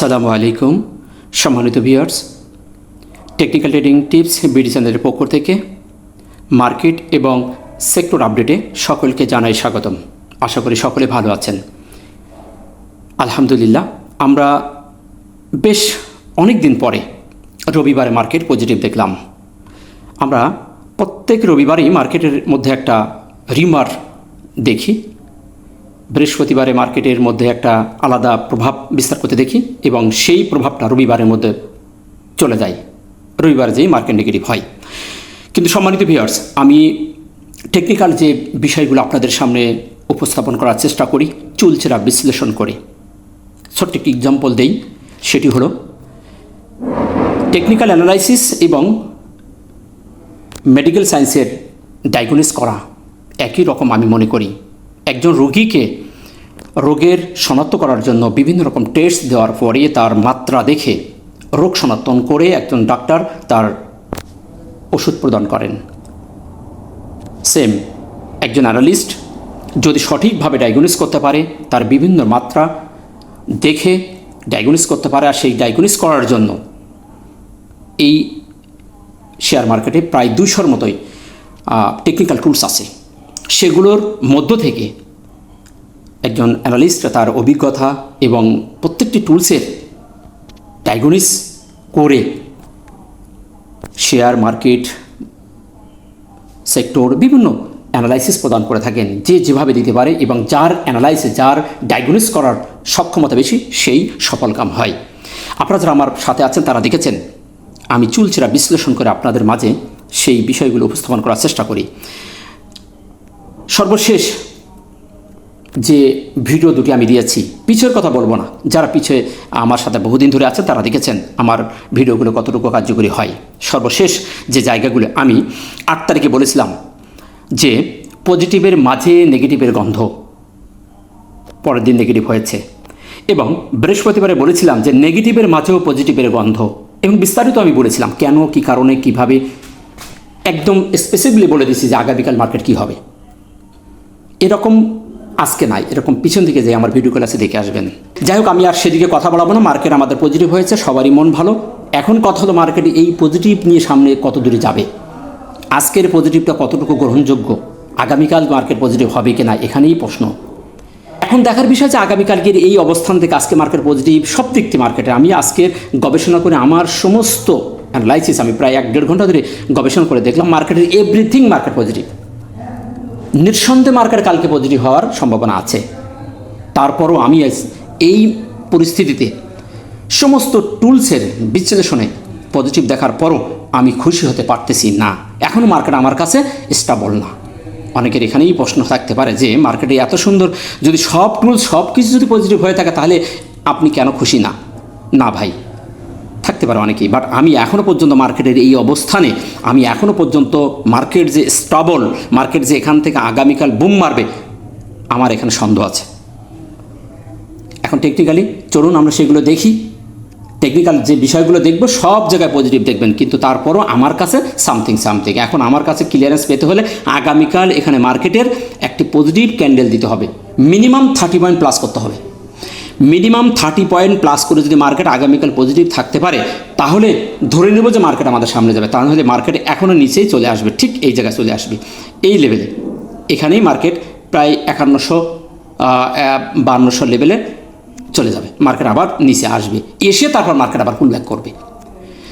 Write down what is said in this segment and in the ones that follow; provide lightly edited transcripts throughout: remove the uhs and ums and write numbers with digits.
আসসালামু আলাইকুম সম্মানিত viewers, technical trading tips BD চ্যানেলের পক্ষ থেকে মার্কেট এবং সেক্টর আপডেটে সকলকে জানাই স্বাগতম। আশা করি সকলে ভালো আছেন। আলহামদুলিল্লাহ, আমরা বেশ অনেক দিন পরে রবিবারে মার্কেট পজিটিভ দেখলাম। আমরা প্রত্যেক রবিবারই মার্কেটের মধ্যে একটা রিমার দেখি। বৃহস্পতিবারে মার্কেটের মধ্যে একটা আলাদা প্রভাব বিস্তার করতে দেখি এবং সেই প্রভাবটা রবিবারের মধ্যে চলে যায়, রবিবার যেই মার্কেট নেগেটিভ হয়। কিন্তু সম্মানিত ভিউয়ার্স, আমি টেকনিক্যাল যে বিষয়গুলো আপনাদের সামনে উপস্থাপন করার চেষ্টা করি চুলচেরা বিশ্লেষণ করে। ছোট্ট একটি এক্সাম্পল দেই, সেটি হলো টেকনিক্যাল অ্যানালাইসিস এবং মেডিকেল সায়েন্সের ডায়াগনোস করা একই রকম আমি মনে করি। একজন রোগীকে রোগের শনাক্ত করার জন্য বিভিন্ন রকম টেস্ট দেওয়ার পরে তার মাত্রা দেখে রোগ শনাক্তন করে একজন ডাক্তার তার ওষুধ প্রদান করেন। সেম একজন অ্যানালিস্ট যদি সঠিকভাবে ডায়াগনোস করতে পারে, তার বিভিন্ন মাত্রা দেখে ডায়াগনোস করতে পারে, আর সেই ডায়াগনোস করার জন্য এই শেয়ার মার্কেটে প্রায় 200-র মতোই টেকনিক্যাল টুলস আছে। সেগুলোর মধ্য থেকে একজন অ্যানালিস্ট তার অভিজ্ঞতা এবং প্রত্যেকটি টুলসের ডায়াগনোস করে শেয়ার মার্কেট সেক্টর বিভিন্ন অ্যানালাইসিস প্রদান করে থাকেন। যে যেভাবে দিতে পারে এবং যার অ্যানালাইসিস, যার ডায়াগনোস করার সক্ষমতা বেশি, সেই সফলকাম হয়। আপনারা যারা আমার সাথে আছেন তারা দেখেছেন আমি চুলচেরা বিশ্লেষণ করে আপনাদের মাঝে সেই বিষয়গুলো উপস্থাপন করার চেষ্টা করি। সর্বশেষ যে ভিডিও দুটি আমি দিয়েছি, পিছের কথা বলবো না, যারা পিছে আমার সাথে বহুদিন ধরে আছেন তারা দেখেছেন আমার ভিডিওগুলো কতটুকু কার্যকরী হয়। সর্বশেষ যে জায়গাগুলো আমি 8 তারিখে বলেছিলাম যে পজিটিভের মাঝে নেগেটিভের গন্ধ, পরের দিন নেগেটিভ হয়েছে, এবং বৃহস্পতিবারে বলেছিলাম যে নেগেটিভের মাঝেও পজিটিভের গন্ধ, এবং বিস্তারিত আমি বলেছিলাম কেন, কী কারণে, কিভাবে, একদম স্পেসিফিকলি বলে দিয়েছি যে আগামীকাল মার্কেট কী হবে। এরকম আজকে নাই, এরকম পিছন দিকে যে আমার ভিডিও ক্লাসে দেখে আসবেন। যাই হোক, আমি আর সেদিকে কথা বলাবো না। মার্কেট আমাদের পজিটিভ হয়েছে, সবারই মন ভালো। এখন কথা হলো মার্কেটে এই পজিটিভ নিয়ে সামনে কত দূরে যাবে, আজকের পজিটিভটা কতটুকু গ্রহণযোগ্য, আগামীকাল মার্কেট পজিটিভ হবে কি না, এখানেই প্রশ্ন। এখন দেখার বিষয় যে আগামীকালকের এই অবস্থান থেকে আজকে মার্কেট পজিটিভ সব দিক থেকে মার্কেটে। আমি আজকের গবেষণা করে আমার সমস্ত অ্যানালাইসিস আমি প্রায় 1-1.5 ঘন্টা ধরে গবেষণা করে দেখলাম মার্কেটের এভরিথিং মার্কেট পজিটিভ। নিঃসন্দেহে মার্কেট কালকে পজিটিভ হওয়ার সম্ভাবনা আছে। তারপরও আমি এই পরিস্থিতিতে সমস্ত টুলসের বিশ্লেষণে পজিটিভ দেখার পরও আমি খুশি হতে পারতেছি না। এখনও মার্কেট আমার কাছে স্টেবল না। অনেকের এখানেই প্রশ্ন থাকতে পারে যে মার্কেটে এত সুন্দর, যদি সব টুলস সব কিছু যদি পজিটিভ হয়ে থাকে তাহলে আপনি কেন খুশি না? না ভাই, থাকতে পারে অনেকেই, বাট আমি এখনও পর্যন্ত মার্কেটের এই অবস্থানে, আমি এখনও পর্যন্ত মার্কেট যে স্টেবল, মার্কেট যে এখান থেকে আগামীকাল বুম মারবে, আমার এখানে সন্দেহ আছে। এখন টেকনিক্যালি চলুন আমরা সেগুলো দেখি। টেকনিক্যাল যে বিষয়গুলো দেখব সব জায়গায় পজিটিভ দেখবেন, কিন্তু তারপরও আমার কাছে সামথিং। এখন আমার কাছে ক্লিয়ারেন্স পেতে হলে আগামীকাল এখানে মার্কেটের একটি পজিটিভ ক্যান্ডেল দিতে হবে, মিনিমাম 30 পয়েন্ট প্লাস করতে হবে। মিনিমাম 30 পয়েন্ট প্লাস করে যদি মার্কেট আগামীকাল পজিটিভ থাকতে পারে, তাহলে ধরে নেব যে মার্কেট আমাদের সামনে যাবে। তাহলে মার্কেট এখনও নিচেই চলে আসবে, ঠিক এই জায়গায় চলে আসবে, এই লেভেলে। এখানেই মার্কেট প্রায় 5100-5200 লেভেলে চলে যাবে, মার্কেট আবার নিচে আসবে, এসে তারপর মার্কেট আবার পুল ব্যাক করবে।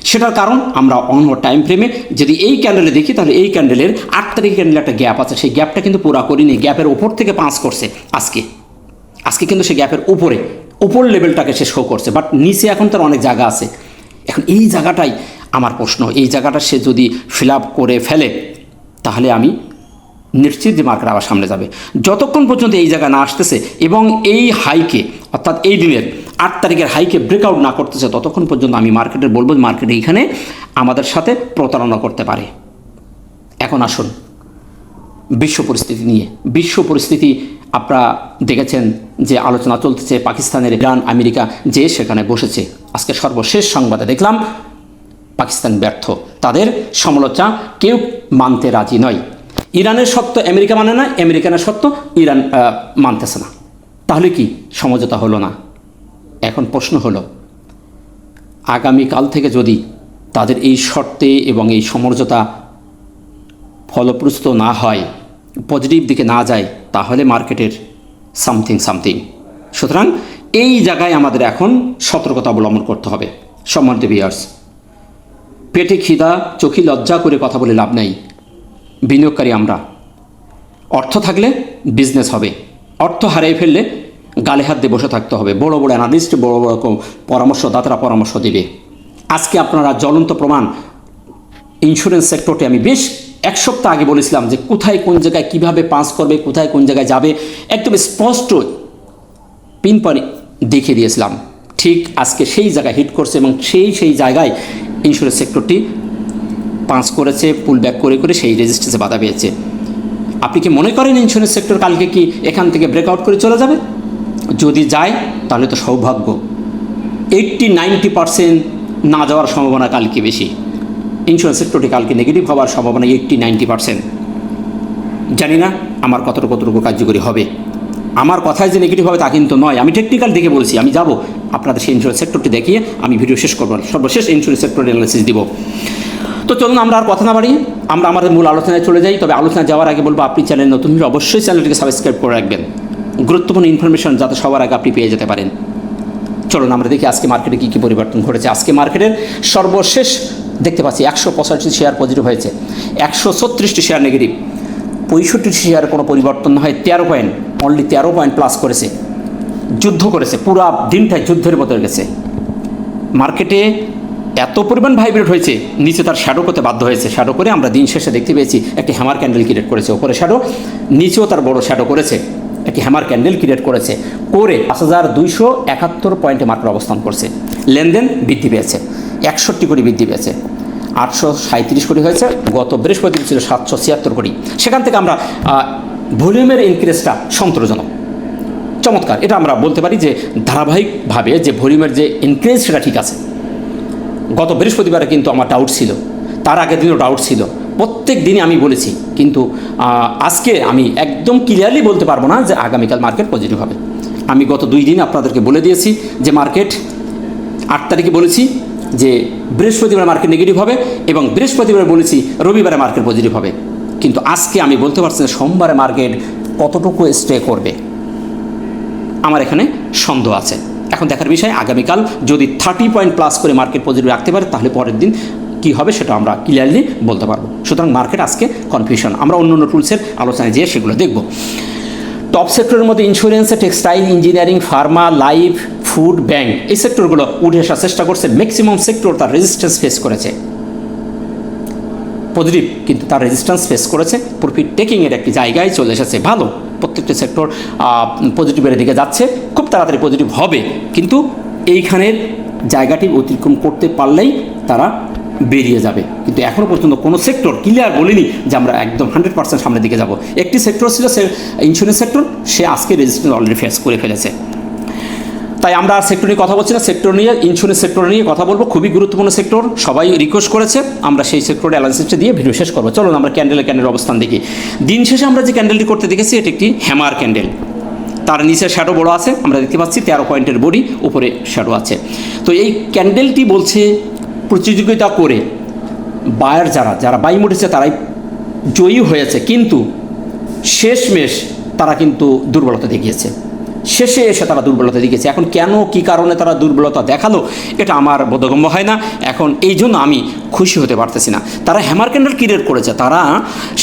সেটার কারণ আমরা অন্য টাইম ফ্রেমে যদি এই ক্যান্ডেলে দেখি, তাহলে এই ক্যান্ডেলের 8 তারিখে ক্যান্ডেলে একটা গ্যাপ আছে, সেই গ্যাপটা কিন্তু পুরা করিনি। গ্যাপের উপর থেকে পাঁচ করছে আজকে কিন্তু সে গ্যাপের উপর লেভেলটাকে সে শো করছে, বাট নিচে এখন তার অনেক জায়গা আছে। এখন এই জায়গাটাই আমার প্রশ্ন, এই জায়গাটা সে যদি ফিল আপ করে ফেলে তাহলে আমি নিশ্চিত যে মার্কেট আবার সামনে যাবে। যতক্ষণ পর্যন্ত এই জায়গা না আসতেছে এবং এই হাইকে, অর্থাৎ এই দিনের 8 তারিখের হাইকে ব্রেকআউট না করতেছে, ততক্ষণ পর্যন্ত আমি মার্কেটের বলবো মার্কেট এইখানে আমাদের সাথে প্রতারণা করতে পারে। এখন আসুন বিশ্ব পরিস্থিতি আপনারা দেখেছেন যে আলোচনা চলতেছে পাকিস্তানের, ইরান, আমেরিকা যে সেখানে বসেছে। আজকে সর্বশেষ সংবাদে দেখলাম পাকিস্তান ব্যর্থ, তাদের সমালোচনা কেউ মানতে রাজি নয়। ইরানের সত্য আমেরিকা মানে না, আমেরিকানের সত্য ইরান মানতেছে না। তাহলে কি সমঝোতা হলো না? এখন প্রশ্ন হলো আগামীকাল থেকে যদি তাদের এই শর্তে এবং এই সমঝোতা ফলপ্রসূ না হয়, পজিটিভ দিকে না যায়, তাহলে মার্কেটের সামথিং। সুতরাং এই জায়গায় আমাদের এখন সতর্কতা অবলম্বন করতে হবে। সম্মানিত ভিউয়ার্স, পেটে খিদা চোখে লজ্জা করে কথা বলে লাভ নাই। বিনিয়োগকারী আমরা, অর্থ থাকলে বিজনেস হবে, অর্থ হারিয়ে ফেললে গালে হাত দিয়ে বসে থাকতে হবে। বড় বড় অ্যানালিস্ট, বড় বড় পরামর্শদাতারা পরামর্শ দেবে। আজকে আপনারা জ্বলন্ত প্রমাণ, ইন্স্যুরেন্স সেক্টরটি আমি বেশ এক সপ্তাহ আগে বলেছিলাম যে কোথায় কোন জায়গায় কীভাবে পাস করবে, কোথায় কোন জায়গায় যাবে, একদম স্পষ্ট পিনপয়েন্ট দেখিয়ে দিয়েছিলাম। ঠিক আজকে সেই জায়গায় হিট করছে এবং সেই জায়গায় ইন্স্যুরেন্স সেক্টরটি পাস করেছে, পুল ব্যাক করে সেই রেজিস্ট্যান্সে বাধা পেয়েছে। আপনি কি মনে করেন ইন্স্যুরেন্স সেক্টর কালকে কি এখান থেকে ব্রেকআউট করে চলে যাবে? যদি যায় তাহলে তো সৌভাগ্য। 80-90% না যাওয়ার সম্ভাবনা কালকে বেশি। ইন্স্যুরেন্স সেক্টরটি কালকে নেগেটিভ হওয়ার সম্ভাবনা 80-90%। জানি না আমার কতটুকু কার্যকরী হবে। আমার কথায় যে নেগেটিভ হবে তা কিন্তু নয়, আমি টেকনিক্যাল দেখে বলছি। আমি যাব আপনাদের সেই ইন্স্যুরেন্স সেক্টরটি দেখিয়ে আমি ভিডিও শেষ করব, সর্বশেষ ইন্স্যুরেন্স সেক্টর অ্যানালিসিস দিব। তো চলুন আমরা আর কথা না বাড়িয়ে আমরা আমাদের মূল আলোচনায় চলে যাই। তবে আলোচনা যাওয়ার আগে বলবো, আপনি চ্যানেল নতুন হলে অবশ্যই চ্যানেলটিকে সাবস্ক্রাইব করে রাখবেন, গুরুত্বপূর্ণ ইনফরমেশন যাতে সবার আগে আপনি পেয়ে যেতে পারেন। চলুন আমরা দেখি আজকে মার্কেটে কী কী পরিবর্তন ঘটেছে। আজকে মার্কেটের সর্বশেষ দেখতে পাচ্ছি 185 শেয়ার পজিটিভ হয়েছে, 136টি শেয়ার নেগেটিভ, 65টি শেয়ারে কোনো পরিবর্তন না হয় 13 পয়েন্ট, অনলি 13 পয়েন্ট প্লাস করেছে। যুদ্ধ করেছে, পুরো দিনটাই যুদ্ধের মতো গেছে। মার্কেটে এত পরিমাণ ভাইব্রেট হয়েছে, নিচে তার শ্যাডো করতে বাধ্য হয়েছে। শ্যাডো করে আমরা দিন শেষে দেখতে পেয়েছি একটি হ্যামার ক্যান্ডেল ক্রিয়েট করেছে, ওপরে শ্যাডো, নিচেও তার বড় শ্যাডো করেছে, একটি হ্যামার ক্যান্ডেল ক্রিয়েট করেছে, করে 5271 পয়েন্টে মার্কেট অবস্থান করছে। লেনদেন বৃদ্ধি পেয়েছে, 61 কোটি বৃদ্ধি পেয়েছে, 837 কোটি হয়েছে। গত বৃহস্পতিবার ছিল 776 কোটি। সেখান থেকে আমরা ভলিউমের ইনক্রিজটা সন্তোষজনক, চমৎকার। এটা আমরা বলতে পারি যে ধারাবাহিকভাবে যে ভলিউমের যে ইনক্রিজ সেটা ঠিক আছে। গত বৃহস্পতিবারে কিন্তু আমার ডাউট ছিল, তার আগের দিনও ডাউট ছিল, প্রত্যেক দিনই আমি বলেছি। কিন্তু আজকে আমি একদম ক্লিয়ারলি বলতে পারবো না যে আগামীকাল মার্কেট পজিটিভ হবে। আমি গত 2 দিন আপনাদেরকে বলে দিয়েছি যে মার্কেট 8 তারিখে বলেছি যে বৃহস্পতিবার মার্কেট নেগেটিভ হবে, এবং বৃহস্পতিবার বলেছি রবিবারে মার্কেট পজিটিভ হবে। কিন্তু আজকে আমি বলতে পারছি না সোমবারে মার্কেট কতটুকু স্টে করবে, আমার এখানে সন্দেহ আছে। এখন দেখার বিষয়, আগামীকাল যদি 30 পয়েন্ট প্লাস করে মার্কেট পজিটিভ রাখতে পারে তাহলে পরের দিন কী হবে সেটা আমরা ক্লিয়ারলি বলতে পারবো। সুতরাং মার্কেট আজকে কনফিউশন। আমরা অন্য টুলসের আলোচনায় যেয়ে সেগুলো দেখব। টপ সেক্টরের মধ্যে insurance, textile, engineering, Pharma, life, food, bank, এই সেক্টরগুলো উঠে আসার চেষ্টা করছে। ম্যাক্সিমাম সেক্টর তার রেজিস্ট্যান্স ফেস করেছে, পজিটিভ কিন্তু তার রেজিস্ট্যান্স ফেস করেছে, প্রফিট টেকিংয়ের একটি জায়গায় চলে এসেছে। ভালো, প্রত্যেকটা সেক্টর পজিটিভের দিকে যাচ্ছে, খুব তাড়াতাড়ি পজিটিভ হবে। কিন্তু এইখানের জায়গাটি অতিক্রম করতে পারলেই তারা বেরিয়ে যাবে। কিন্তু এখনও পর্যন্ত কোনো সেক্টর ক্লিয়ার বলিনি যে আমরা একদম 100% সামনের দিকে যাব। একটি সেক্টর ছিল ইন্স্যুরেন্স সেক্টর, সে আজকে রেজিস্ট্যান্স অলরেডি ফেস করে ফেলেছে। তাই আমরা আর সেক্টর নিয়ে কথা বলছি না, সেক্টর নিয়ে, ইন্স্যুরেন্স সেক্টর নিয়ে কথা বলবো। খুবই গুরুত্বপূর্ণ সেক্টর, সবাই রিকোয়েস্ট করেছে, আমরা সেই সেক্টরের অ্যানালিসিসটা দিয়ে ভিডিও শেষ করবো। চলুন আমরা ক্যান্ডেলের অবস্থান দেখি। দিন শেষে আমরা যে ক্যান্ডেলটি করতে দেখেছি এটি একটি হ্যামার ক্যান্ডেল, তার নিচে শ্যাডো বড় আছে, আমরা দেখতে পাচ্ছি 13 পয়েন্টের বডি, উপরে শ্যাডো আছে। তো এই ক্যান্ডেলটি বলছে প্রতিযোগিতা করে বায়ার যারা বাই উঠেছে তারাই জয়ী হয়েছে, কিন্তু শেষমেশ তারা কিন্তু দুর্বলতা দেখিয়েছে। শেষে এসে তারা দুর্বলতা দেখিয়েছে। এখন কেন, কী কারণে তারা দুর্বলতা দেখালো এটা আমার বোধগম্য হয় না। এখন এই জন্য আমি খুশি হতে পারতেছি না। তারা হ্যামার ক্যান্ডেল ক্রিয়েট করেছে, তারা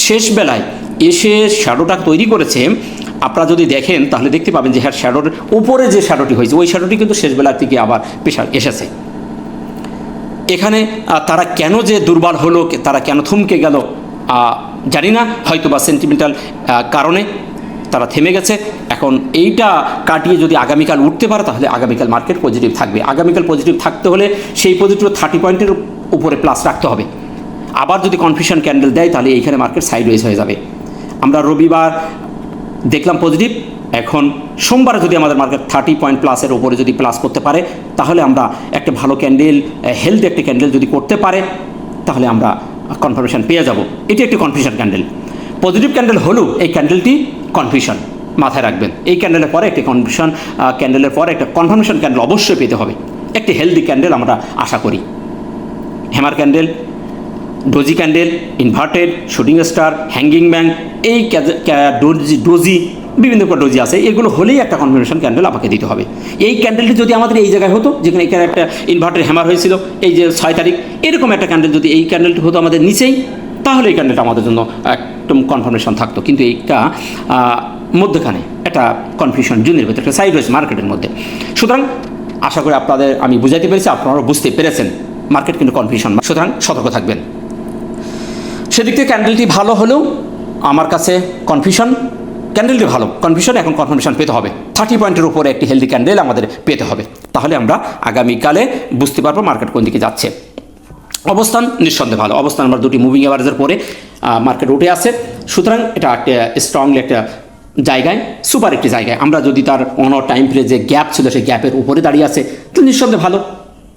শেষ বেলায় এসে শ্যাডোটা তৈরি করেছে। আপনারা যদি দেখেন তাহলে দেখতে পাবেন যে হ্যাঁ, শ্যাডোর উপরে যে শ্যাডোটি হয়েছে ওই শ্যাডোটি কিন্তু শেষ বেলার থেকে আবার পেশার এসেছে। এখানে তারা কেন যে দুর্বল হলো, তারা কেন থমকে গেল জানি না, হয়তো বা সেন্টিমেন্টাল কারণে তারা থেমে গেছে। এখন এইটা কাটিয়ে যদি আগামীকাল উঠতে পারে তাহলে আগামীকাল মার্কেট পজিটিভ থাকবে। আগামীকাল পজিটিভ থাকতে হলে সেই পজিটিভ 30 পয়েন্টের উপরে প্লাস রাখতে হবে। আবার যদি কনফিউশন ক্যান্ডেল দেয় তাহলে এইখানে মার্কেট সাইডওয়েজ হয়ে যাবে। আমরা রবিবার দেখলাম পজিটিভ, এখন সোমবার যদি আমাদের মার্কেট 30 পয়েন্ট প্লাসের উপরে যদি প্লাস করতে পারে তাহলে আমরা একটা ভালো ক্যান্ডেল, হেলদি একটা ক্যান্ডেল যদি করতে পারে তাহলে আমরা কনফার্মেশন পেয়ে যাব। এটি একটি কনফিউশন ক্যান্ডেল, পজিটিভ ক্যান্ডেল হলেও এই ক্যান্ডেলটি কনফিউশন, মাথায় রাখবেন। এই ক্যান্ডেলের পরে একটি কনফিউশন ক্যান্ডেলের পরে একটা কনফার্মেশন ক্যান্ডেল অবশ্যই পেতে হবে। একটি হেলদি ক্যান্ডেল আমরা আশা করি। Hammer candle, doji candle, inverted, shooting star, hanging bang, এই ডোজি বিভিন্ন প্রকার ডোজি আছে, এগুলো হলেই একটা কনফার্মেশন ক্যান্ডেল আমাকে দিতে হবে। এই ক্যান্ডেলটি যদি আমাদের এই জায়গায় হতো, যেখানে এখানে একটা ইনভার্টার হ্যামার হয়েছিল এই যে 6 তারিখ, এরকম একটা ক্যান্ডেল যদি এই ক্যান্ডেলটি হতো আমাদের নিচেই, তাহলে এই ক্যান্ডেলটা আমাদের জন্য একদম কনফার্মেশন থাকতো। কিন্তু এইটা মধ্যখানে একটা কনফিউশন জুনের ভেতরে একটা সাইড রয়েছে মার্কেটের মধ্যে। সুতরাং আশা করি আপনাদের আমি বুঝাইতে পেরেছি, আপনারাও বুঝতে পেরেছেন মার্কেট কিন্তু কনফিউশন, সুতরাং সতর্ক থাকবেন। সেদিক থেকে ক্যান্ডেলটি ভালো হলেও আমার কাছে ক্যান্ডেলটি ভালো, কনফিউশন এখন কনফার্মেশন পেতে হবে। 30 পয়েন্টের উপরে একটি হেলদি ক্যান্ডেল আমাদের পেতে হবে, তাহলে আমরা আগামীকালে বুঝতে পারবো মার্কেট কোন দিকে যাচ্ছে। অবস্থান নিঃসন্দেহে ভালো অবস্থান, আমরা দুটি মুভিং অ্যাভারেজের পরে মার্কেট উঠে আছে, সুতরাং এটা একটা স্ট্রংলি একটা জায়গায়, সুপার একটি জায়গায়। আমরা যদি তার টাইম ফ্রেমে যে গ্যাপ ছিল সেই গ্যাপের উপরে দাঁড়িয়ে আছে, তো নিঃসন্দেহে ভালো,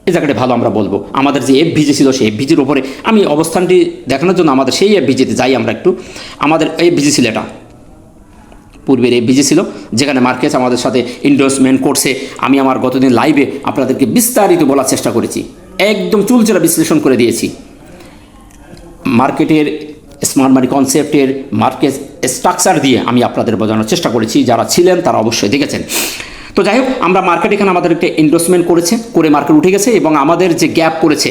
এই জায়গাটা ভালো আমরা বলবো। আমাদের যে এফভিজি ছিল সেই এফভিজির উপরে আমি অবস্থানটি দেখানোর জন্য আমাদের সেই এফভিজিতে যাই আমরা একটু। আমাদের এফভিজি ছিল, এটা পূর্বের এফভিজি ছিল, যেখানে মার্কেট আমাদের সাথে ইনভেস্টমেন্ট করছে। আমি আমার গতদিন লাইভে আপনাদেরকে বিস্তারিত বলার চেষ্টা করেছি, একদম চুলচেরা বিশ্লেষণ করে দিয়েছি মার্কেটের স্মার্ট মানি কনসেপ্টের মার্কেট স্ট্রাকচার দিয়ে আমি আপনাদের বোঝানোর চেষ্টা করেছি। যারা ছিলেন তারা অবশ্যই দেখেছেন। তো যাই হোক, আমরা মার্কেট এখানে আমাদের একটা ইনভেস্টমেন্ট করে মার্কেট উঠে গেছে, এবং আমাদের যে গ্যাপ করেছে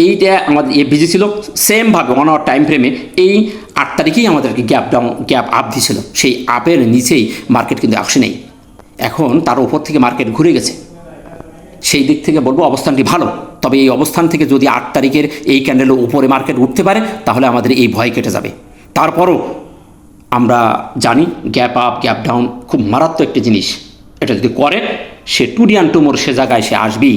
এইটা আমাদের এফভিজি ছিল সেমভাবে টাইম ফ্রেমে এই 8 তারিখেই আমাদেরকে গ্যাপ আপ দিয়েছিল। সেই আপের নিচেই মার্কেট কিন্তু আসে নেই, এখন তার উপর থেকে মার্কেট ঘুরে গেছে। সেই দিক থেকে বলবো অবস্থানটি ভালো, তবে এই অবস্থান থেকে যদি 8 তারিখের এই ক্যান্ডেলের উপরে মার্কেট উঠতে পারে তাহলে আমাদের এই ভয় কেটে যাবে। তারপরও আমরা জানি গ্যাপ আপ গ্যাপ ডাউন খুব মারাত্মক একটি জিনিস, এটা যদি করে সে টুডিয়ান টুমোর সে জায়গায় সে আসবেই।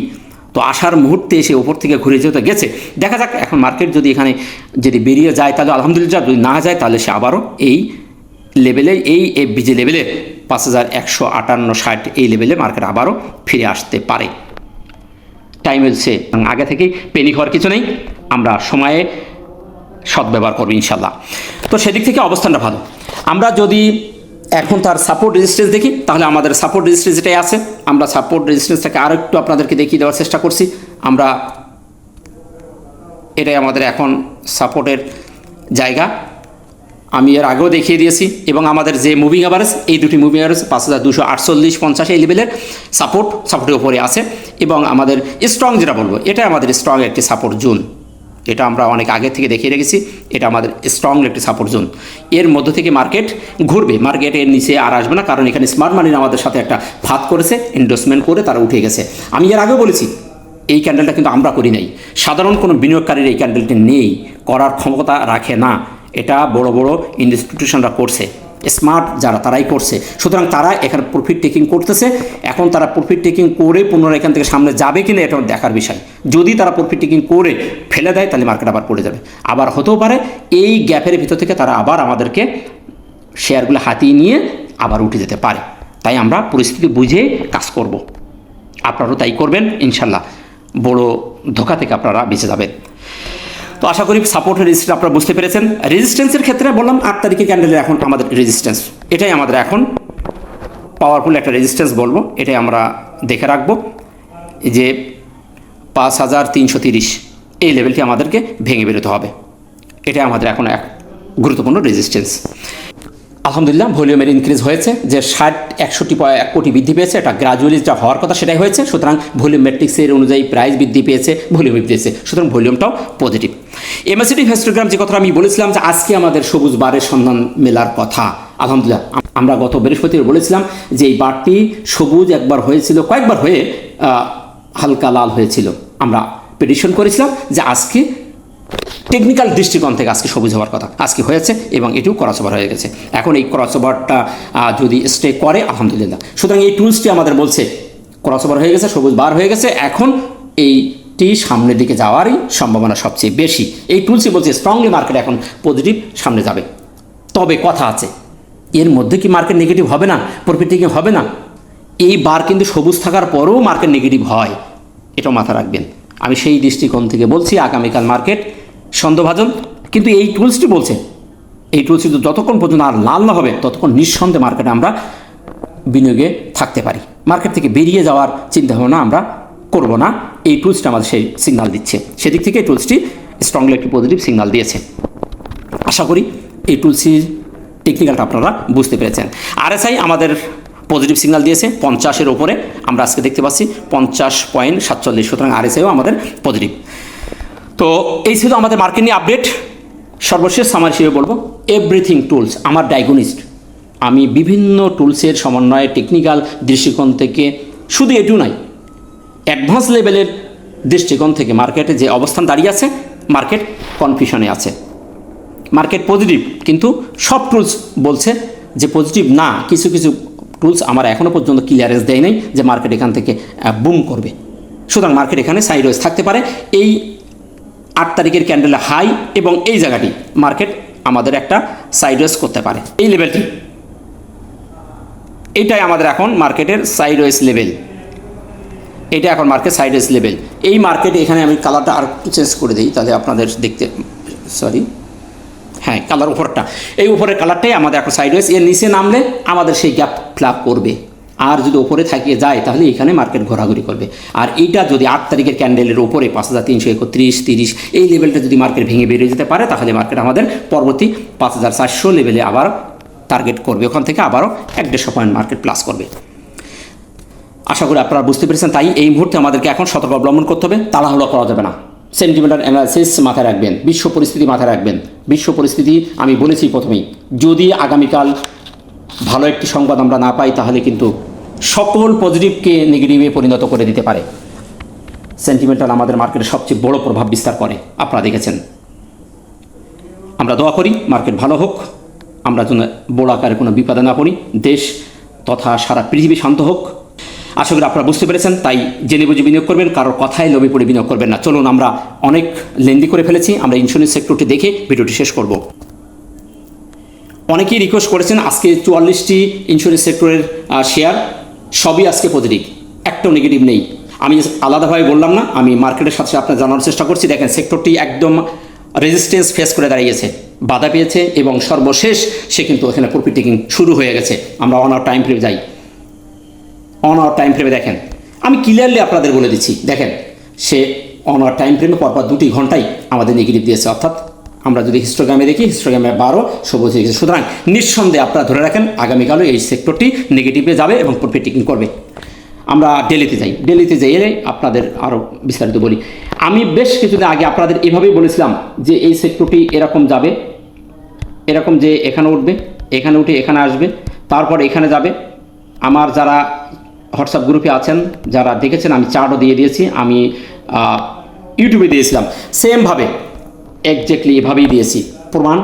তো আসার মুহূর্তে এসে ওপর থেকে ঘুরে যেতে গেছে, দেখা যাক এখন মার্কেট যদি এখানে যদি বেরিয়ে যায় তাহলে আলহামদুলিল্লাহ, যদি না যায় তাহলে সে আবারও এই লেভেলে, এই এফভিজি লেভেলে 5158-60 এই লেভেলে মার্কেট আবারও ফিরে আসতে পারে। টাইম হচ্ছে আগে থেকেই পেনিক হওয়ার কিছু নেই, আমরা সময়ে সদ্ব্যবহার করবো ইনশাল্লাহ। তো সেদিক থেকে অবস্থানটা ভালো। আমরা যদি এখন তার সাপোর্ট রেজিস্ট্যান্স দেখি, তাহলে আমাদের সাপোর্ট রেজিস্ট্যান্স যেটাই আছে, আমরা সাপোর্ট রেজিস্ট্যান্সটাকে আরও একটু আপনাদেরকে দেখিয়ে দেওয়ার চেষ্টা করছি। আমরা এটাই আমাদের এখন সাপোর্টের জায়গা, আমি এর আগেও দেখিয়ে দিয়েছি। এবং আমাদের যে মুভিং অ্যাভারেজ, এই দুটি মুভিং অ্যাভারেজ 5248-50 এই লেভেলের সাপোর্টের উপরে আছে। এবং আমাদের স্ট্রং যেটা বলবো, এটা আমাদের স্ট্রং একটি সাপোর্ট জোন, এটা আমরা অনেক আগে থেকে দেখিয়ে রেখেছি। এটা আমাদের স্ট্রং একটি সাপোর্ট জোন, এর মধ্য থেকে মার্কেট ঘুরবে, মার্কেটের নিচে আর আসবে না, কারণ এখানে স্মার্ট মানির আমাদের সাথে একটা ফাঁদ করেছে, ইনভেস্টমেন্ট করে তারা উঠে গেছে। আমি এর আগেও বলেছি এই ক্যান্ডেলটা কিন্তু আমরা করি নাই, সাধারণ কোনো বিনিয়োগকারীর এই ক্যান্ডেলটি নেই, করার ক্ষমতা রাখে না, এটা বড় বড় ইনস্টিটিউশনরা করছে, স্মার্ট যারা তারাই করছে। সুতরাং তারা এখানে প্রফিট টেকিং করতেছে, এখন তারা প্রফিট টেকিং করে পুনরায় এখান থেকে সামনে যাবে কিনা এটা দেখার বিষয়। যদি তারা প্রফিট টেকিং করে ফেলে দেয় তাহলে মার্কেট আবার পড়ে যাবে, আবার হতেও পারে এই গ্যাপের ভিতর থেকে তারা আবার আমাদেরকে শেয়ারগুলো হাতিয়ে নিয়ে আবার উঠে যেতে পারে। তাই আমরা পরিস্থিতি বুঝে কাজ করব, আপনারাও তাই করবেন ইনশাল্লাহ, বড় ধোঁকা থেকে আপনারা বেঁচে যাবেন। তো আশা করি সাপোর্টের রেজিস্ট্যান্স আপনারা বুঝতে পেরেছেন। রেজিস্ট্যান্সের ক্ষেত্রে বললাম 8 তারিখের ক্যান্ডেলের এখন আমাদের রেজিস্ট্যান্স, এটাই আমাদের এখন পাওয়ারফুল একটা রেজিস্ট্যান্স বলবো, এটাই আমরা দেখে রাখবো যে 5330 এই লেভেলটি আমাদেরকে ভেঙে বেরোতে হবে, এটাই আমাদের এখন এক গুরুত্বপূর্ণ রেজিস্ট্যান্স। আলহামদুলিল্লাহ ভলিউমের ইনক্রিজ হয়েছে, যে 60-61 কোটি বৃদ্ধি পেয়েছে, এটা গ্রাজুয়ালি যা হওয়ার কথা সেটাই হয়েছে। সুতরাং ভলিউম ম্যাট্রিক্সের অনুযায়ী প্রাইস বৃদ্ধি পেয়েছে, ভলিউম বৃদ্ধি পেয়েছে, সুতরাং ভলিউমটাও পজিটিভ। এমএসিডি হিস্টোগ্রাম যে কথাটা আমি বলেছিলাম যে আজকে আমাদের সবুজ বারের সন্ধান মেলার কথা, আলহামদুলিল্লাহ আমরা গত বৃহস্পতিবার বলেছিলাম যে এই বারটি সবুজ একবার হয়েছিল, কয়েকবার হয়ে হালকা লাল হয়েছিল, আমরা প্রেডিকশন করেছিলাম যে আজকে টেকনিক্যাল দৃষ্টিকোণ থেকে আজকে সবুজ হওয়ার কথা, আজকে হয়েছে এবং এটিও ক্রসওভার হয়ে গেছে। এখন এই ক্রসওভারটা যদি স্টে করে আলহামদুলিল্লাহ, সুতরাং এই টুলসটি আমাদের বলছে ক্রসওভার হয়ে গেছে, সবুজ বার হয়ে গেছে, এখন এইটি সামনের দিকে যাওয়ারই সম্ভাবনা সবচেয়ে বেশি। এই টুলসই বলছে স্ট্রংলি মার্কেট এখন পজিটিভ সামনে যাবে। তবে কথা আছে, এর মধ্যে কি মার্কেট নেগেটিভ হবে না, প্রফিট টেকিং হবে না? এই বার কিন্তু সবুজ থাকার পরেও মার্কেট নেগেটিভ হয়, এটাও মাথা রাখবেন। আমি সেই দৃষ্টিকোণ থেকে বলছি আগামীকাল মার্কেট সন্দেহভাজন, কিন্তু এই টুলসটি বলছে এই টুলসটি যতক্ষণ পর্যন্ত আর লাল না হবে ততক্ষণ নিঃসন্দেহে মার্কেটে আমরা বিনিয়োগে থাকতে পারি, মার্কেট থেকে বেরিয়ে যাওয়ার চিন্তাভাবনা আমরা করব না, এই টুলসটা আমাদের সেই সিগন্যাল দিচ্ছে। সেদিক থেকে এই টুলসটি স্ট্রংলি একটি পজিটিভ সিগন্যাল দিয়েছে। আশা করি এই টুলসির টেকনিক্যালটা আপনারা বুঝতে পেরেছেন। আরএসআই আমাদের পজিটিভ সিগন্যাল দিয়েছে 50-এর ওপরে, আমরা আজকে দেখতে পাচ্ছি 50.47, সুতরাং আরএসআইও আমাদের পজিটিভ। তো এই ছিল আমাদের মার্কেট নিয়ে আপডেট। সর্বশেষ সামারি হিসেবে বলবো, এভরিথিং টুলস আমার ডায়াগনিস্ট। আমি বিভিন্ন টুলসের সমন্বয়ে টেকনিক্যাল দৃষ্টিকোণ থেকে, শুধু এটু নয়, অ্যাডভান্স লেভেলের দৃষ্টিকোণ থেকে মার্কেটে যে অবস্থান দাঁড়িয়ে আছে, মার্কেট কনফিউশনে আছে। মার্কেট পজিটিভ, কিন্তু সব টুলস বলছে যে পজিটিভ না। কিছু কিছু টুলস আমার এখনও পর্যন্ত ক্লিয়ারেন্স দেয় নাই যে মার্কেট এখান থেকে বুম করবে। সুতরাং মার্কেট এখানে সাইডওয়েজ থাকতে পারে। এই 8 তারিখের ক্যান্ডেলে হাই এবং এই জায়গাটি মার্কেট আমাদের একটা সাইডওয়েজ করতে পারে। এই লেভেলটি, এটাই আমাদের এখন মার্কেটের সাইডওয়েজ লেভেল। এটা এখন মার্কেট সাইডওয়েজ লেভেল। এই মার্কেটে এখানে আমি কালারটা আর একটু চেঞ্জ করে দিই, তাহলে আপনাদের দেখতে, সরি, হ্যাঁ, কালার উপরটা, এই উপরের কালারটাই আমাদের এখন সাইডওয়েজ। এর নিচে নামলে আমাদের সেই গ্যাপ ফ্লাপ করবে, আর যদি ওপরে থাকিয়ে যায় তাহলে এখানে মার্কেট ঘোরাঘুরি করবে। আর এইটা যদি 8 তারিখের ক্যান্ডেলের উপরে 5331, 30 এই লেভেলটা যদি মার্কেট ভেঙে বেরিয়ে যেতে পারে, তাহলে মার্কেট আমাদের পরবর্তী 5400 লেভেলে আবার টার্গেট করবে। ওখান থেকে আবারও 1-1.5 পয়েন্ট মার্কেট প্লাস করবে। আশা করি আপনারা বুঝতে পেরেছেন। তাই এই মুহূর্তে আমাদেরকে এখন সতর্ক অবলম্বন করতে হবে, তাড়াহুড়ো করা যাবে না। সেন্টিমেন্টাল অ্যানালাইসিস মাথায় রাখবেন, বিশ্ব পরিস্থিতি মাথায় রাখবেন। বিশ্ব পরিস্থিতি আমি বলেছি প্রথমেই, যদি আগামীকাল ভালো একটি সংবাদ আমরা না পাই, তাহলে কিন্তু সকল পজিটিভকে নেগেটিভে পরিণত করে দিতে পারে। সেন্টিমেন্টাল আমাদের মার্কেটে সবচেয়ে বড় প্রভাব বিস্তার করে, আপনারা দেখেছেন। আমরা দোয়া করি মার্কেট ভালো হোক, আমরা যেন বড় আকারে কোনো বিপদে না পড়ি, দেশ তথা সারা পৃথিবী শান্ত হোক। আশা করি আপনারা বুঝতে পেরেছেন। তাই জেনে বুঝে বিনিয়োগ করবেন, কারোর কথায় লোভে পড়ে বিনিয়োগ করবেন না। চলুন, আমরা অনেক লেন্দি করে ফেলেছি, আমরা ইন্স্যুরেন্স সেক্টরটি দেখে ভিডিওটি শেষ করব। অনেকেই রিকোয়েস্ট করেছেন, আজকে 44টি ইন্স্যুরেন্স সেক্টরের শেয়ার সবই আজকে পজিটিভ, একটাও নেগেটিভ নেই। আমি আলাদাভাবে বললাম না, আমি মার্কেটের সাথে আপনার জানানোর চেষ্টা করছি। দেখেন, সেক্টরটি একদম রেজিস্ট্যান্স ফেস করে দাঁড়িয়েছে, বাধা পেয়েছে এবং সর্বশেষ সে কিন্তু এখানে প্রফিট টেকিং শুরু হয়ে গেছে। আমরা অন আওয়ার টাইম ফ্রেমে যাই, অন আওয়ার টাইম ফ্রেমে দেখেন, আমি ক্লিয়ারলি আপনাদের বলে দিচ্ছি। দেখেন, সে অন আওয়ার টাইম ফ্রেমে পরপর 2 ঘন্টাই আমাদের নেগেটিভ দিয়েছে। অর্থাৎ আমরা যদি হিস্টোগ্রামে দেখি, হিস্টোগ্রামে 12 সবুজ হয়ে গেছে। সুতরাং নিঃসন্দেহে আপনারা ধরে রাখেন আগামীকালও এই সেক্টরটি নেগেটিভে যাবে এবং প্রফিট টেকিং করবে। আমরা ডেলিতে যাই, ডেলিতে যেয়ে আপনাদের আরও বিস্তারিত বলি। আমি বেশ কিছুদিন আগে আপনাদের এভাবেই বলেছিলাম যে এই সেক্টরটি এরকম যাবে, এরকম যে এখানে উঠবে, এখানে উঠে এখানে আসবে, তারপর এখানে যাবে। আমার যারা হোয়াটসঅ্যাপ গ্রুপে আছেন, যারা দেখেছেন, আমি চার্টও দিয়ে দিয়েছি, আমি ইউটিউবে দিয়েছিলাম, সেমভাবে এক্স্যাক্টলি এভাবেই দিয়েছি। প্রমাণ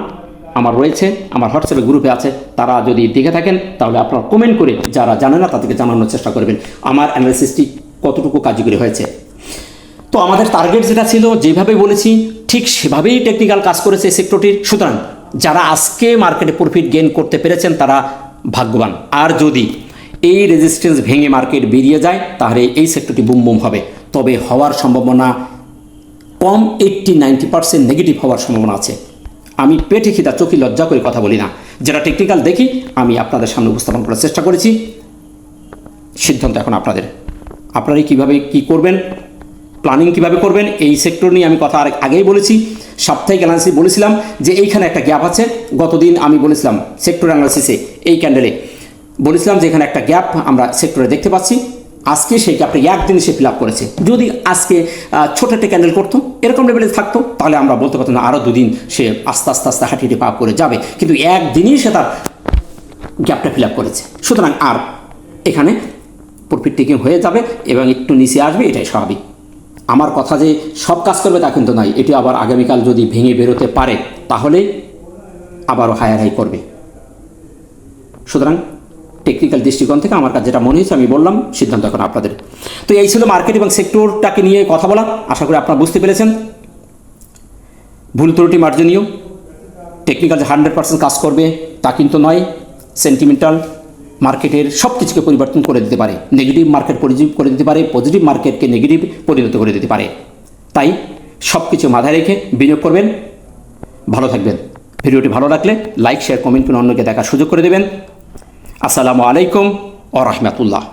আমার রয়েছে, আমার হোয়াটসঅ্যাপে গ্রুপে আছে। তারা যদি দেখে থাকেন তাহলে আপনারা কমেন্ট করে, যারা জানে না তাদেরকে জানানোর চেষ্টা করবেন আমার অ্যানালিসিসটি কতটুকু কার্যকরী হয়েছে। তো আমাদের টার্গেট যেটা ছিল, যেভাবে বলেছি ঠিক সেভাবেই টেকনিক্যাল কাজ করেছে এই সেক্টরটির। সুতরাং যারা আজকে মার্কেটে প্রফিট গেইন করতে পেরেছেন তারা ভাগ্যবান। আর যদি এই রেজিস্ট্যান্স ভেঙে মার্কেট বেরিয়ে যায়, তাহলে এই সেক্টরটি বুম বুম হবে। তবে হওয়ার সম্ভাবনা কম, 80-90% নেগেটিভ হওয়ার সম্ভাবনা আছে। আমি পেটে খিদা চোখে লজ্জা করে কথা বলি না, যারা টেকনিক্যাল দেখি আমি আপনাদের সামনে উপস্থাপন করার চেষ্টা করেছি। সিদ্ধান্ত এখন আপনাদের, আপনারাই কীভাবে কী করবেন, প্ল্যানিং কীভাবে করবেন। এই সেক্টর নিয়ে আমি কথা আগেই বলেছি, সাপ্তাহিক অ্যানালিসিস বলেছিলাম যে এইখানে একটা গ্যাপ আছে। গতদিন আমি বলেছিলাম সেক্টর অ্যানালিসিসে, এই ক্যান্ডেলে বলেছিলাম যে এখানে একটা গ্যাপ আমরা সেক্টরে দেখতে পাচ্ছি। আজকে সেই গ্যাপটা একদিনে সে ফিল আপ করেছে। যদি আজকে ছোট একটা ক্যান্ডেল করতো, এরকম লেভেলে থাকতো, তাহলে আমরা বলতে পারতাম না আরও 2 দিন সে আস্তে আস্তে আস্তে হাঁটিয়ে পা করে যাবে, কিন্তু একদিনই সে তার গ্যাপটা ফিল আপ করেছে। সুতরাং আর এখানে প্রফিট টেকিং হয়ে যাবে এবং একটু নিচে আসবে, এটাই স্বাভাবিক। আমার কথা যে সব কাজ করবে তা কিন্তু নয়, এটি আবার আগামীকাল যদি ভেঙে বেরোতে পারে তাহলে আবারও হায়ার হাই করবে। সুতরাং টেকনিক্যাল দৃষ্টিকোণ থেকে আমার কাছে যেটা মনে হয়েছে আমি বললাম, সিদ্ধান্ত এখন আপনাদের। তো এই ছিল মার্কেট এবং সেক্টরটাকে নিয়ে কথা বলা। আশা করি আপনারা বুঝতে পেরেছেন। ভুল ত্রুটি মার্জনীয়। টেকনিক্যাল যে 100% কাজ করবে তা কিন্তু নয়। সেন্টিমেন্টাল মার্কেটের সব কিছুকে পরিবর্তন করে দিতে পারে, নেগেটিভ মার্কেট পজিটিভ করে দিতে পারে, পজিটিভ মার্কেটকে নেগেটিভ পরিণত করে দিতে পারে। তাই সব কিছু মাথায় রেখে বিনিয়োগ করবেন। ভালো থাকবেন। ভিডিওটি ভালো লাগলে লাইক, শেয়ার, কমেন্ট করে অন্যকে দেখার সুযোগ করে দেবেন। আসসালামু আলাইকুম ওয়া রাহমাতুল্লাহ।